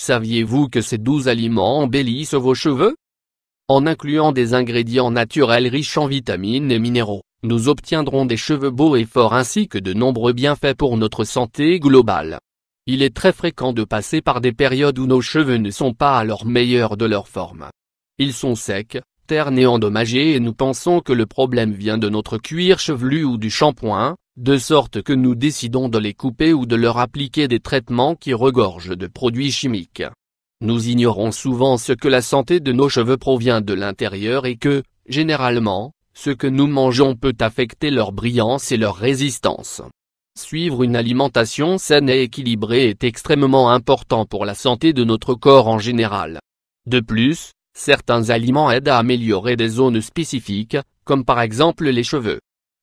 Saviez-vous que ces 12 aliments embellissent vos cheveux? En incluant des ingrédients naturels riches en vitamines et minéraux, nous obtiendrons des cheveux beaux et forts ainsi que de nombreux bienfaits pour notre santé globale. Il est très fréquent de passer par des périodes où nos cheveux ne sont pas à leur meilleur de leur forme. Ils sont secs, ternes et endommagés et nous pensons que le problème vient de notre cuir chevelu ou du shampoing, de sorte que nous décidons de les couper ou de leur appliquer des traitements qui regorgent de produits chimiques. Nous ignorons souvent ce que la santé de nos cheveux provient de l'intérieur et que, généralement, ce que nous mangeons peut affecter leur brillance et leur résistance. Suivre une alimentation saine et équilibrée est extrêmement important pour la santé de notre corps en général. De plus, certains aliments aident à améliorer des zones spécifiques, comme par exemple les cheveux.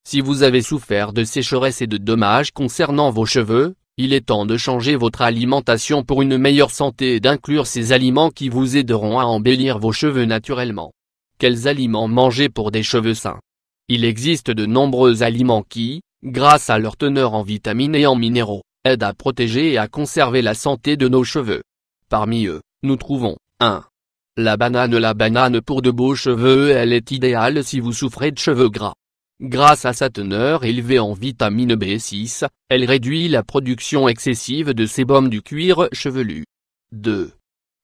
Si vous avez souffert de sécheresse et de dommages concernant vos cheveux, il est temps de changer votre alimentation pour une meilleure santé et d'inclure ces aliments qui vous aideront à embellir vos cheveux naturellement. Quels aliments manger pour des cheveux sains? Il existe de nombreux aliments qui, grâce à leur teneur en vitamines et en minéraux, aident à protéger et à conserver la santé de nos cheveux. Parmi eux, nous trouvons 1. La banane. La banane pour de beaux cheveux, elle est idéale si vous souffrez de cheveux gras. Grâce à sa teneur élevée en vitamine B6, elle réduit la production excessive de sébum du cuir chevelu. 2.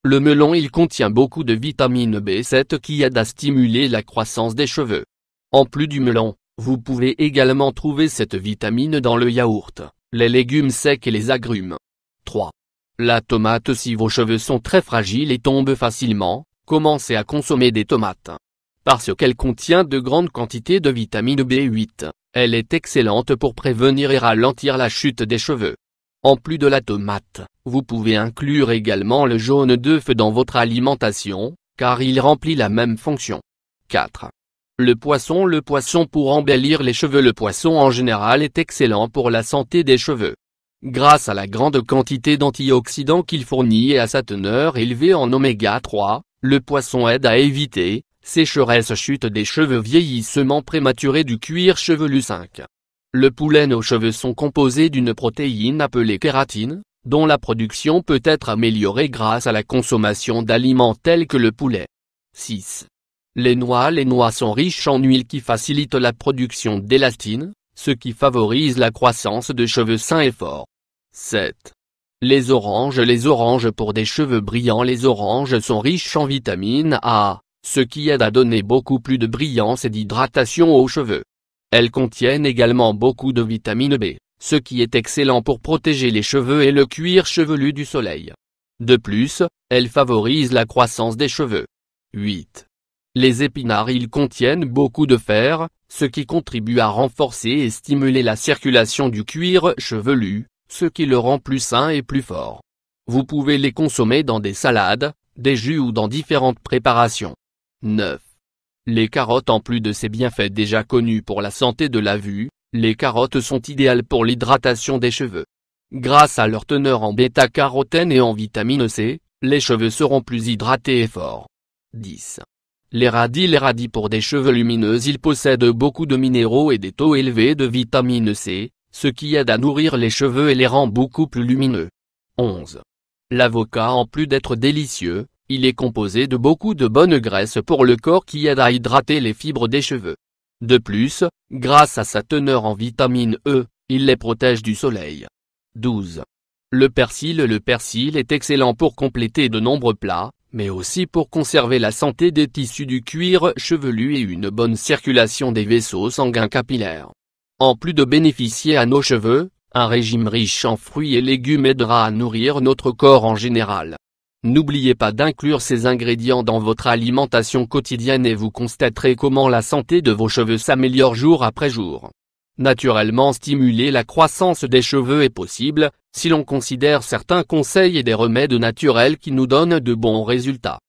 Le melon. Il contient beaucoup de vitamine B7 qui aide à stimuler la croissance des cheveux. En plus du melon, vous pouvez également trouver cette vitamine dans le yaourt, les légumes secs et les agrumes. 3. La tomate. Si vos cheveux sont très fragiles et tombent facilement, commencez à consommer des tomates. Parce qu'elle contient de grandes quantités de vitamine B8, elle est excellente pour prévenir et ralentir la chute des cheveux. En plus de la tomate, vous pouvez inclure également le jaune d'œuf dans votre alimentation, car il remplit la même fonction. 4. Le poisson. Le poisson pour embellir les cheveux. Le poisson en général est excellent pour la santé des cheveux. Grâce à la grande quantité d'antioxydants qu'il fournit et à sa teneur élevée en oméga 3, le poisson aide à éviter sécheresse, chute des cheveux, vieillissement prématuré du cuir chevelu. 5. Le poulet. Nos cheveux sont composés d'une protéine appelée kératine, dont la production peut être améliorée grâce à la consommation d'aliments tels que le poulet. 6. Les noix. Les noix sont riches en huile qui facilite la production d'élastine, ce qui favorise la croissance de cheveux sains et forts. 7. Les oranges. Les oranges pour des cheveux brillants. Les oranges sont riches en vitamine A, ce qui aide à donner beaucoup plus de brillance et d'hydratation aux cheveux. Elles contiennent également beaucoup de vitamine B, ce qui est excellent pour protéger les cheveux et le cuir chevelu du soleil. De plus, elles favorisent la croissance des cheveux. 8. Les épinards. Ils contiennent beaucoup de fer, ce qui contribue à renforcer et stimuler la circulation du cuir chevelu, ce qui le rend plus sain et plus fort. Vous pouvez les consommer dans des salades, des jus ou dans différentes préparations. 9. Les carottes. En plus de ces bienfaits déjà connus pour la santé de la vue, les carottes sont idéales pour l'hydratation des cheveux. Grâce à leur teneur en bêta-carotène et en vitamine C, les cheveux seront plus hydratés et forts. 10. Les radis. Les radis pour des cheveux lumineux. Ils possèdent beaucoup de minéraux et des taux élevés de vitamine C, ce qui aide à nourrir les cheveux et les rend beaucoup plus lumineux. 11. L'avocat. En plus d'être délicieux, il est composé de beaucoup de bonnes graisses pour le corps qui aident à hydrater les fibres des cheveux. De plus, grâce à sa teneur en vitamine E, il les protège du soleil. 12. Le persil. Le persil est excellent pour compléter de nombreux plats, mais aussi pour conserver la santé des tissus du cuir chevelu et une bonne circulation des vaisseaux sanguins capillaires. En plus de bénéficier à nos cheveux, un régime riche en fruits et légumes aidera à nourrir notre corps en général. N'oubliez pas d'inclure ces ingrédients dans votre alimentation quotidienne et vous constaterez comment la santé de vos cheveux s'améliore jour après jour. Naturellement, stimuler la croissance des cheveux est possible, si l'on considère certains conseils et des remèdes naturels qui nous donnent de bons résultats.